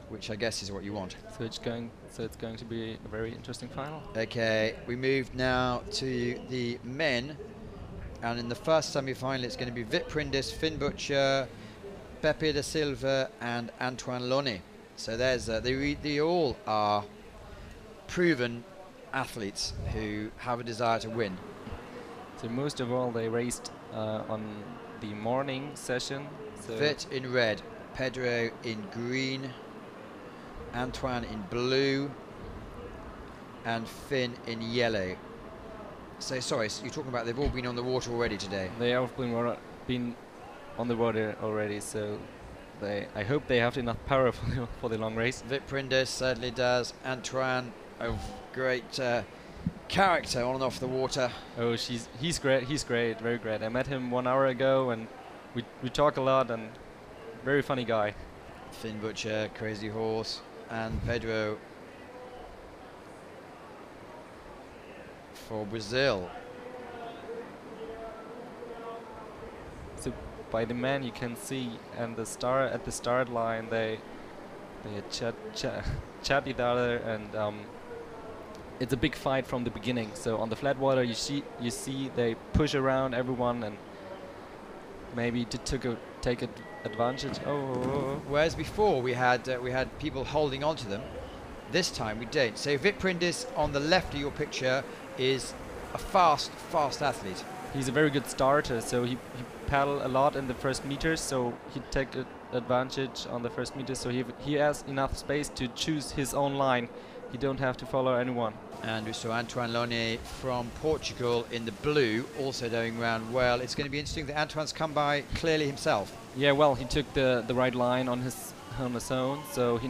which I guess is what you want. So it's going to be a very interesting final. Okay, we move now to the men, and in the first semi-final, it's going to be Vip Prindis, Finn Butcher, Pepe da Silva, and Antoine Loney. So there's they all are proven athletes who have a desire to win. So most of all, they raced on the morning session. So Vit in red, Pedro in green, Antoine in blue, and Finn in yellow. So sorry, so you're talking about they've all been on the water already today. They have been on the water already, so I hope they have enough power for the long race. Vit Prindis certainly does. Antoine, of great character on and off the water. Oh, he's great. He's great, very great. I met him 1 hour ago, and we talk a lot, and very funny guy. Finn Butcher, crazy horse, and Pedro for Brazil. So by the men you can see, and at the start line they chat each other, and it's a big fight from the beginning. So on the flat water you see they push around everyone, and maybe to take advantage. Whereas before we had people holding on to them, this time we don't. So Vip Prindis on the left of your picture is a fast athlete. He's a very good starter, so he paddle a lot in the first meters, so he take advantage on the first meters, so he has enough space to choose his own line. He don't have to follow anyone. And we saw Antoine Loney from Portugal in the blue also doing round well. It's going to be interesting that Antoine's come by clearly himself. Yeah, well, he took the right line on his own, so he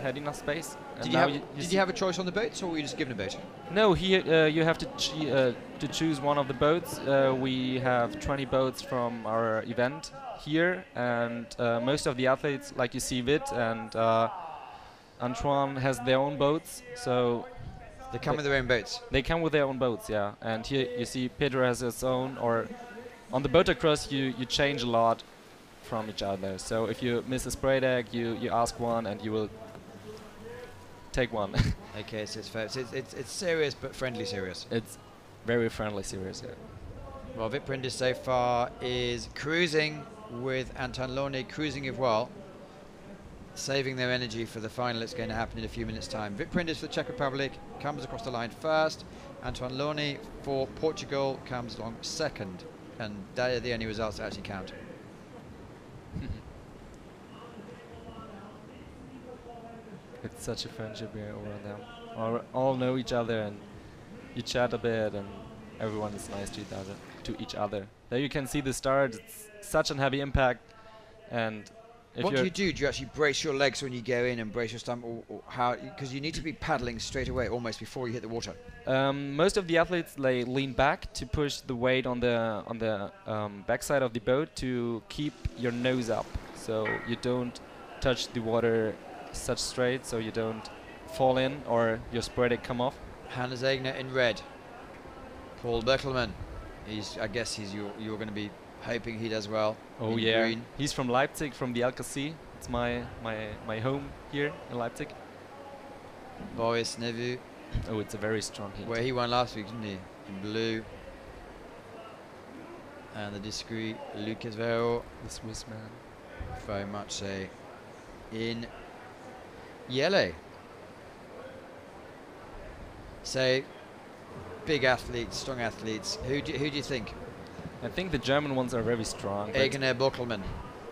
had enough space. Did you have a choice on the boats, or were you just given a boat? No, you have to choose one of the boats. We have 20 boats from our event here, and most of the athletes, like you see Vit and Antoine, has their own boats. So they come with their own boats. They come with their own boats, yeah. And here you see Pedro has his own. Or on the motocross, you change a lot from each other. So if you miss a spray deck, you ask one, and you will take one. Okay, so it's fair. So it's serious but friendly serious. It's very friendly serious, yeah. Well, Vip Prindis so far is cruising with Antoine Loney, cruising as well, saving their energy for the final. It's going to happen in a few minutes' time. Vip Prindis for the Czech Republic comes across the line first. Antoine Loney for Portugal comes along second. And they are the only results that actually count. It's such a friendship here over them. All know each other, and you chat a bit, and everyone is nice to each other. There you can see the start. It's such a heavy impact, and what do you do? Do you actually brace your legs when you go in and brace your stomach, or how? Because you need to be paddling straight away, almost before you hit the water. Most of the athletes lean back to push the weight on the backside of the boat to keep your nose up, so you don't touch the water such straight, so you don't fall in or your spray deck come off. Hannes Egner in red. Paul Berkelman. I guess you're going to be hoping he does well. Oh in yeah, green. he's from Leipzig, from the LKC. It's my home here in Leipzig. Boris Nevu, Oh, it's a very strong heat. where he won last week, didn't he? In blue. And the discreet Lucas Vero, The Swiss man. very much so, in yellow. So, big athletes, strong athletes. Who do you think? I think the German ones are very strong. but Egner Bockelmann.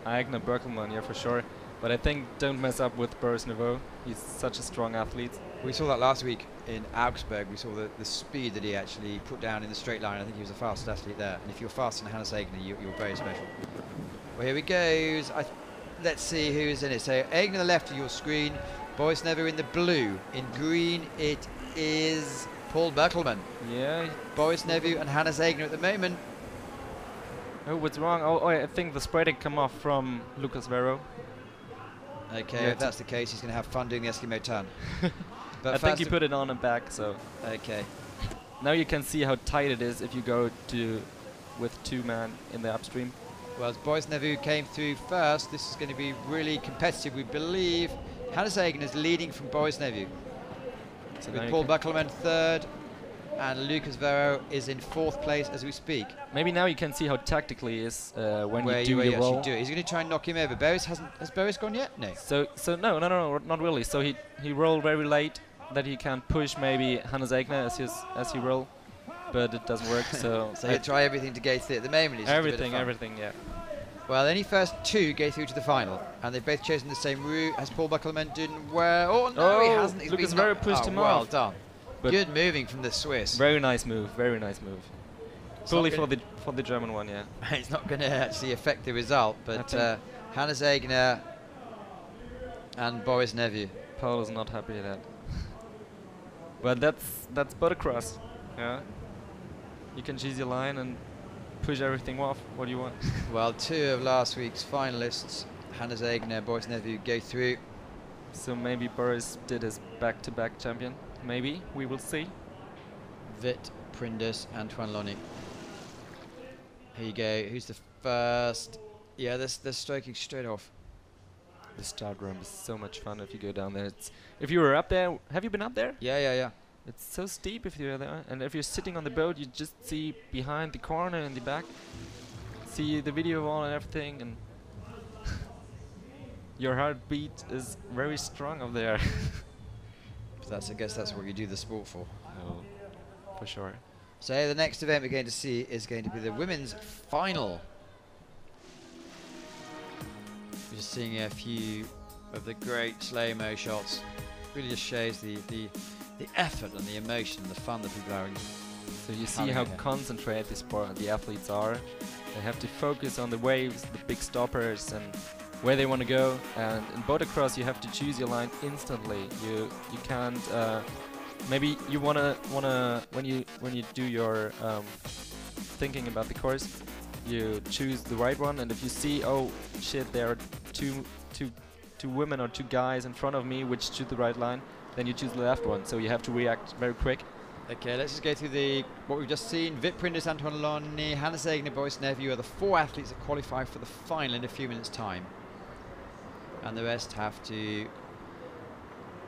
Eigner Berkelmann, yeah, for sure. But I think don't mess up with Boris Neveu. He's such a strong athlete. We saw that last week in Augsburg. We saw the speed that he actually put down in the straight line. I think he was the fastest athlete there. And if you're faster than Hannes Egner, you're very special. Well, here he goes. Let's see who's in it. So Egner on the left of your screen. Boris Nevu in the blue. In green, it is Paul Berkelmann. Yeah. Boris Nevu and Hannes Egner at the moment. Oh, what's wrong? Oh, I think the spray did come off from Lucas Vero. Okay, Yeah, if that's the case, he's going to have fun doing the Eskimo turn. But I think he first put it on and back, so okay. now you can see how tight it is if you go with 2 men in the upstream. Well, as Boris Nevu came through first, this is going to be really competitive, we believe. Hannes Egner is leading from Boris Nevu, So now with you Paul can- Buckelman third, and Lucas Vero is in 4th place as we speak. Maybe now you can see how tactically it is when Where you do you your roll. actually do it. He's going to try and knock him over. Has Boris gone yet? No. So no, not really. So he rolled very late that he can push maybe Hannes Egner as he roll, but it doesn't work. So So he'll try everything to go through. At the moment, it's just a bit of fun. everything, yeah. Well, any first 2 go through to the final, and they've both chosen the same route. Has Paul Buckelman done well? Oh no, he Oh, hasn't. He's Lucas been Vero knocked- pushed him well off. done. But Good moving from the Swiss. very nice move, very nice move. It's Fully not for the German one, yeah. It's not going to actually affect the result, but think- Hannes Egner and Boris Nevu. Paul is not happy with that. But that's motocross, yeah. You can choose your line and push everything off. What do you want? Well, 2 of last week's finalists, Hannes Egner, Boris Nevu, go through. So maybe Boris did his back-to-back champion. Maybe we will see. Vit, Prindus, Antoine Lonny. Here you go. Who's the first? Yeah, they're stroking straight off. The start ramp is so much fun if you go down there. If you were up there, have you been up there? Yeah. It's so steep if you're there, and if you're sitting on the boat, you just see behind the corner in the back, see the video wall and everything, and your heartbeat is very strong up there. I guess that's what you do the sport for. No, for sure. So the next event we're going to see is going to be the women's final. We're just seeing a few of the great slow-mo shots. Really just shows the effort and the emotion and the fun that people are. So you see having how it here. concentrated the athletes are. They have to focus on the waves, the big stoppers, and where they want to go. And in motocross, you have to choose your line instantly. You can't. Maybe you wanna when you do your thinking about the course, you choose the right one. And if you see, oh shit, there are two women or 2 guys in front of me which choose the right line, then you choose the left one. So you have to react very quick. Okay, let's just go through what we've just seen. Vit Prindus, Antoine Lonny, Hannes Egner, Boris Nevu are the 4 athletes that qualify for the final in a few minutes' time. And the rest have to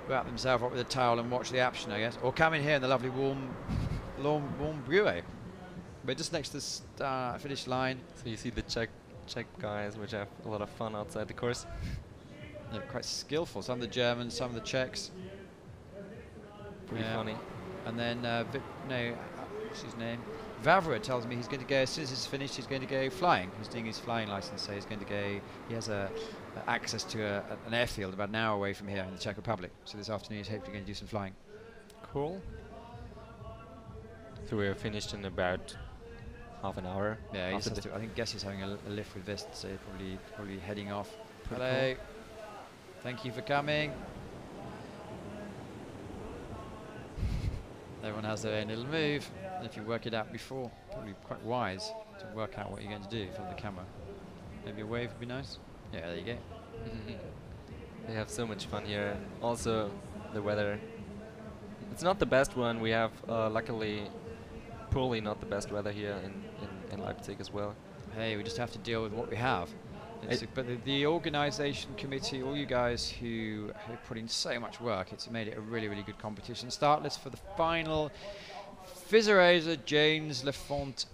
wrap themselves up with a towel and watch the action, I guess. Or come in here in the lovely warm Bureau. We're just next to the finish line. So you see the Czech guys, which have a lot of fun outside the course. They're quite skillful. Some of the Germans, some of the Czechs. Pretty funny. And then, what's his name? Vavra tells me he's going to go, as soon as it's finished, he's going to go flying. He's doing his flying license, so he's going to go, he has access to an airfield about an hour away from here in the Czech Republic. So this afternoon he's hopefully going to do some flying. Cool. So we are finished in about half an hour. Yeah, after the I think Guess he's having a lift with Vist, so probably heading off. Pretty Hello. Thank you for coming. Everyone has their own little move, and if you work it out before, probably quite wise to work out what you're going to do in front of the camera. Maybe a wave would be nice. Yeah, there you go. They have so much fun here. Also, the weather. It's not the best one. We have, luckily, probably not the best weather here in Leipzig as well. hey, we just have to deal with what we have. But the organisation committee, all you guys who have put in so much work, it's made it a really, really good competition. Start list for the final: Fizerova, Jones, Lafont,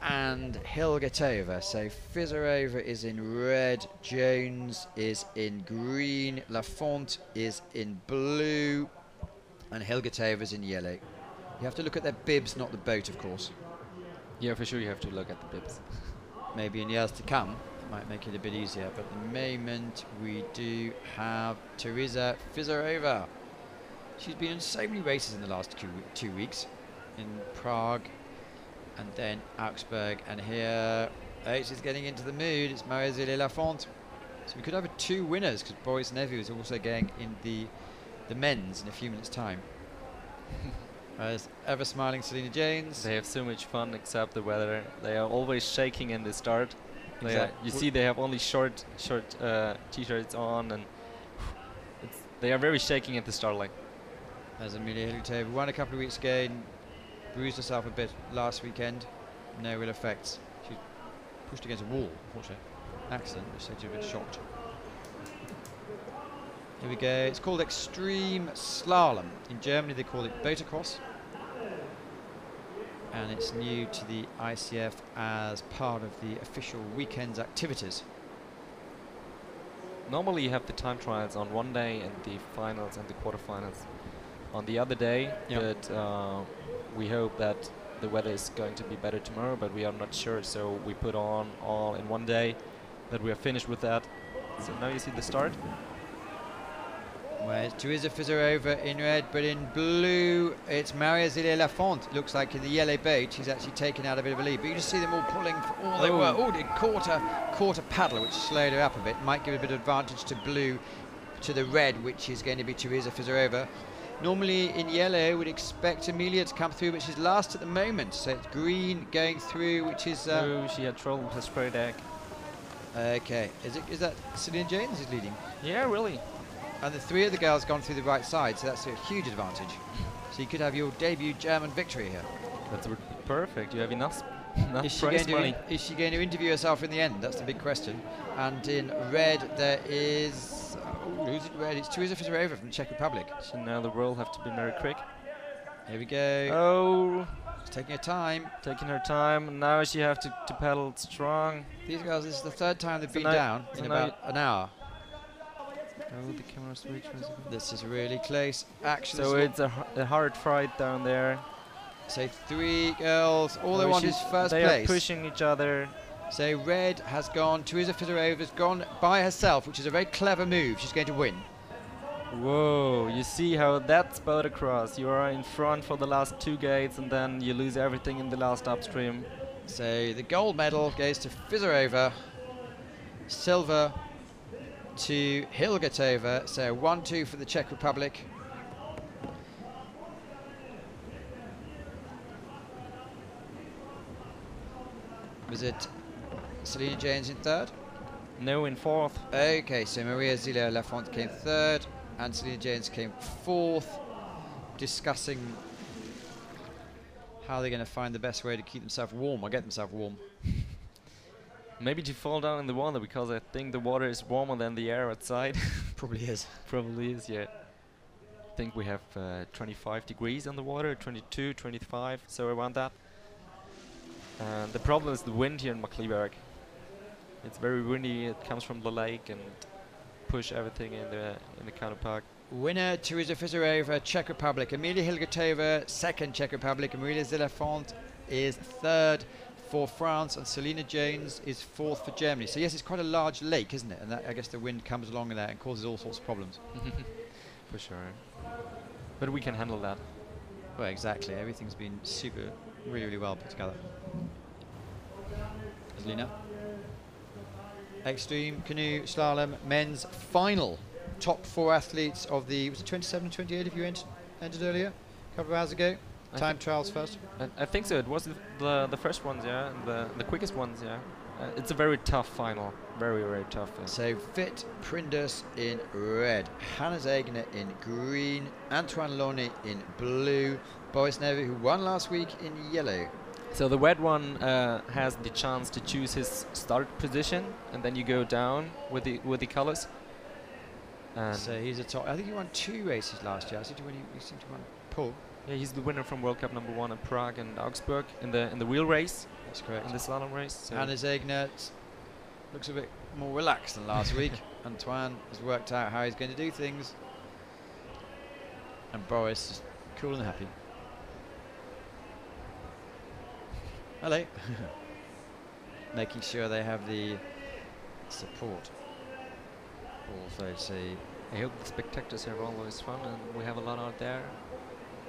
and Hilgertova. So Fizerova is in red, Jones is in green, Lafont is in blue, and Hilgertova is in yellow. You have to look at their bibs, not the boat, of course. Yeah, for sure you have to look at the bibs. Maybe in years to come, it might make it a bit easier. But at the moment, we do have Teresa Fizerova. She's been in so many races in the last 2 weeks. In Prague, and then Augsburg, and here, she's getting into the mood. It's Marie-Zélie Lafont. So we could have 2 winners, because Boris Nevu is also going in the men's in a few minutes' time. As ever smiling Selena Jones. They have so much fun, except the weather. They are always shaking in the start. You see, they have only short t-shirts on, and they are very shaking at the start line. As Amelia Hilgertova won a couple of weeks ago, and bruised herself a bit last weekend. No real effects. She pushed against a wall, unfortunately. Accident, which said she was a bit shocked. Here we go. It's called Extreme Slalom. In Germany, they call it Motocross. And it's new to the ICF as part of the official weekend's activities. Normally you have the time trials on one day and the finals and the quarterfinals on the other day, but we hope that the weather is going to be better tomorrow, but we are not sure, so we put on all in one day, that we are finished with that. So now you see the start. Where's Teresa Fizerova in red, but in blue it's Marie-Zélie Lafont. Looks like in the yellow boat she's actually taken out a bit of a lead, but you just see them all pulling for all they were. Oh, caught a paddle, which slowed her up a bit. Might give a bit of advantage to blue, to the red, which is going to be Teresa Fizerova. Normally in yellow we'd expect Amelia to come through, but she's last at the moment. So it's green going through, which is she had trouble with her spray deck. Okay, is that Selena Jones is leading? Yeah, really. And the 3 of the girls gone through the right side, so that's a huge advantage. So you could have your debut German victory here. That's perfect. You have enough is prize money. Is she going to interview herself in the end? That's the big question. And in red there is... who's in red? It's Teresa Fizerova from the Czech Republic. So now the world have to be very quick. Here we go. Oh, she's taking her time. Taking her time. And now she have to pedal strong. These girls, this is the 3rd time they've been down in about an hour. Oh, the camera switch. This is really close. Actually, so it's a hard fight down there. So 3 girls, all they want is first they place. They are pushing each other. So red has gone, Teresa Fizerova has gone by herself, which is a very clever move. She's going to win. Whoa, you see how that's motocross. You are in front for the last 2 gates and then you lose everything in the last upstream. So the gold medal goes to Fizerova, silver to Hilgertova, so 1-2 for the Czech Republic. Was it Selena Jones in 3rd? No, in 4th. Okay, so Marie-Zélie Lafont came 3rd and Selena Jones came 4th, discussing how they're going to find the best way to keep themselves warm or get themselves warm. Maybe to fall down in the water, because I think the water is warmer than the air outside. Probably is. Probably is, yeah. I think we have 25 degrees on the water, 22, 25, so around that. And the problem is the wind here in Markkleeberg. It's very windy, it comes from the lake and push everything in the Canoe park. Winner Teresa Fizerova, Czech Republic. Amelia Hilgertova, 2nd Czech Republic. Marie-Zélie Lafont is 3rd for France, and Selena Jones is 4th for Germany. So yes, it's quite a large lake, isn't it? And that, I guess the wind comes along in there and causes all sorts of problems. For sure. But we can handle that. Well, exactly. Everything's been really, really well put together. Selena. Extreme Canoe Slalom men's final. Top 4 athletes of the, was it 27 and 28 if you entered earlier? A couple of hours ago. Time trials first. I think so. It was the first ones, yeah, and the quickest ones, yeah. It's a very tough final. Very, very tough. Yeah. So Fit Prindus in red, Hannes Egner in green, Antoine Launay in blue, Boris Nevu, who won last week, in yellow. So the red one has the chance to choose his start position, and then you go down with the colors. And so he's a top. I think he won 2 races last year. I seem to win. He seemed to win pole. yeah, he's the winner from World Cup #1 in Prague and Augsburg in the wheel race. That's correct. In the slalom race. So Hannes Egner looks a bit more relaxed than last week. Antoine has worked out how he's going to do things, and Boris is cool and happy. Hello. Making sure they have the support. Also, see, I hope the spectators have always fun, and we have a lot out there.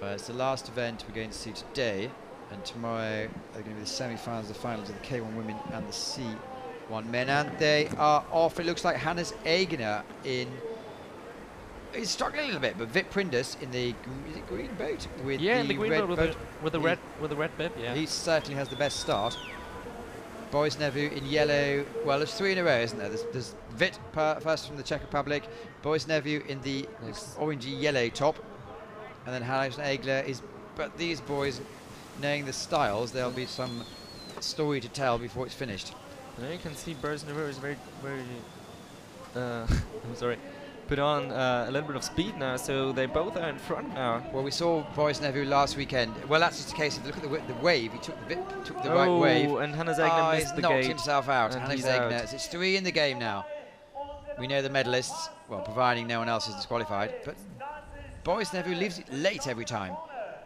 it's the last event we're going to see today, and tomorrow are going to be the semi-finals, the finals of the K1 women and the C1 men, and they are off. It looks like Hannes Egner he's struggling a little bit, but Vip Prindus in the green boat with yeah, the in the green red boat with the red bib. Yeah, he certainly has the best start. Boris Nevu in yellow. Well, there's 3 in a row, isn't there? There's Vit first from the Czech Republic, Boris Nevu in the orangey yellow top, and then Hannes Egler is. But these boys, knowing the styles, there'll be some story to tell before it's finished. Now you can see Boris Nevu is very I'm sorry, put on a little bit of speed now, so they both are in front now. Well, we saw Boris Nevu last weekend. Well, that's just a case of look at the wave. He took the right wave. And Hannes Egner missed he's the knocked gate. himself out. And Hannes he's Egner. out. It's 3 in the game now. We know the medalists, well, providing no one else is disqualified. But Boris Nevu leaves it late every time.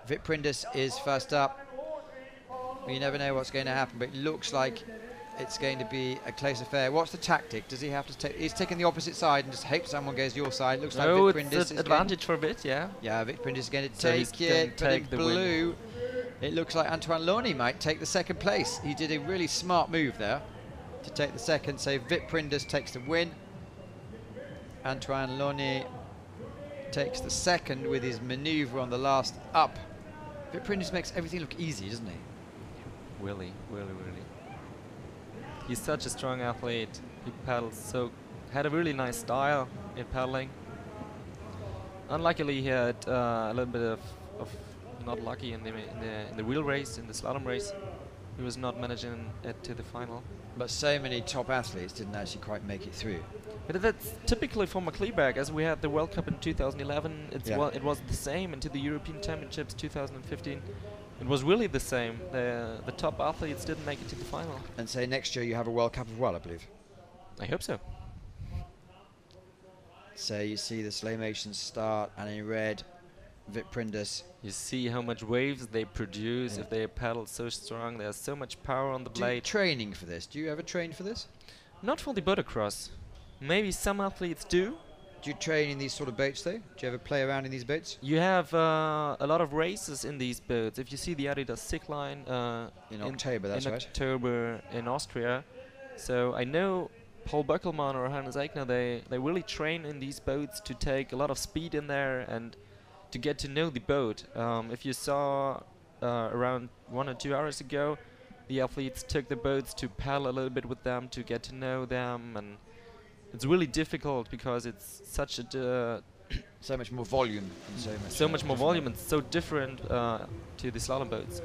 Vip Prindus is first up. You never know what's going to happen, but it looks like it's going to be a close affair. What's the tactic? Does he have to take? He's taking the opposite side and just hope someone goes your side. Looks like Vip Prindus it's an advantage for Vit, yeah. Yeah, Vip Prindus is going to So take he's it, but in take the blue, it looks like Antoine Launay might take the 2nd place. He did a really smart move there to take the 2nd, so Vip Prindus takes the win. Antoine Launay takes the 2nd with his manoeuvre on the last up. Vip Prindus makes everything look easy, doesn't he? Really. He's such a strong athlete. He paddles had a really nice style in paddling. Unluckily, he had a little bit of not lucky in the wheel race, in the slalom race. He was not managing it to the final. But so many top athletes didn't actually quite make it through. But that's typically for Markkleeberg, as we had the World Cup in 2011. It was the same into the European Championships 2015. It was really the same. The top athletes didn't make it to the final. And say next year you have a World Cup as well, I believe. I hope so. So you see the slow motion start, and in red, Vip Prindus. You see how much waves they produce if they paddle so strong. There's so much power on the blade. Training for this? Do you ever train for this? Not for the motocross. Maybe some athletes do. Do you train in these sort of boats, though? Do you ever play around in these boats? You have a lot of races in these boats. If you see the Adidas Sick Line in October, that's right. October in Austria. So I know Paul Böckelmann or Hannes Egner, they really train in these boats to take a lot of speed in there and to get to know the boat. If you saw around 1 or 2 hours ago, the athletes took the boats to paddle a little bit with them to get to know them, and it's really difficult because it's such a so much more volume. And so much more volume and so different to the slalom boats.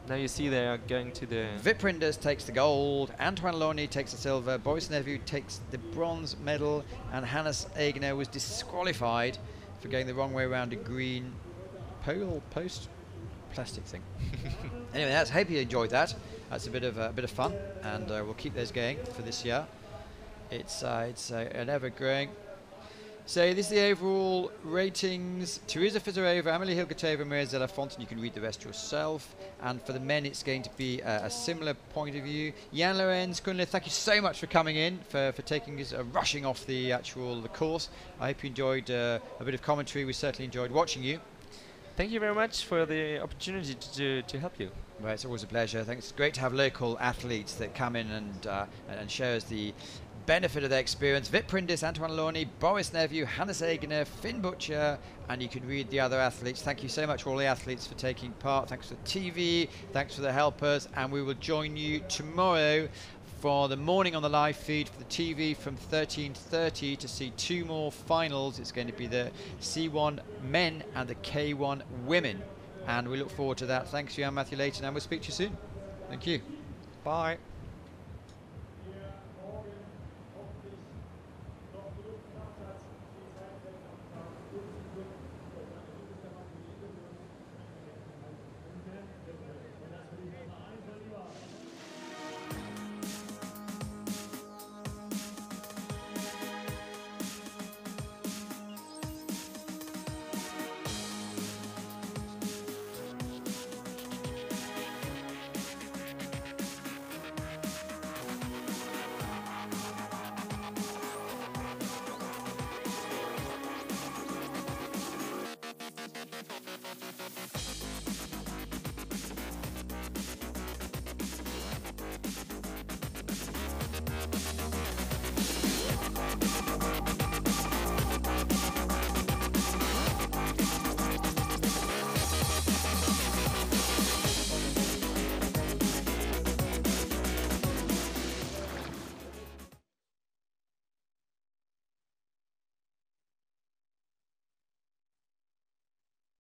Now you see they are going to the... Vip Prindus takes the gold, Antoine Launay takes the silver, Boris Nevu takes the bronze medal, and Hannes Egner was disqualified for going the wrong way around a green post plastic thing. Anyway, that's hope you enjoyed that. That's a bit of fun, and we'll keep those going for this year. It's an ever-growing. So this is the overall ratings. Teresa Fizarova, Amelie Hilgertova, Maria Zella-Fontaine. You can read the rest yourself. And for the men, it's going to be a similar point of view. Jan Lorenz, Kunle, thank you so much for coming in, for taking us, rushing off the course. I hope you enjoyed a bit of commentary. We certainly enjoyed watching you. Thank you very much for the opportunity to help you. Well, it's always a pleasure. I think it's great to have local athletes that come in and show us the benefit of their experience. Vip Prindus, Antoine Launay, Boris Nevu, Hannes Egner, Finn Butcher, and you can read the other athletes. Thank you so much for all the athletes for taking part. Thanks for the TV, thanks for the helpers, and we will join you tomorrow for the morning on the live feed for the TV from 13:30 to see 2 more finals. It's going to be the C1 men and the K1 women. and we look forward to that. Thanks, Jan Matthew Layton, and we'll speak to you soon. Thank you. Bye.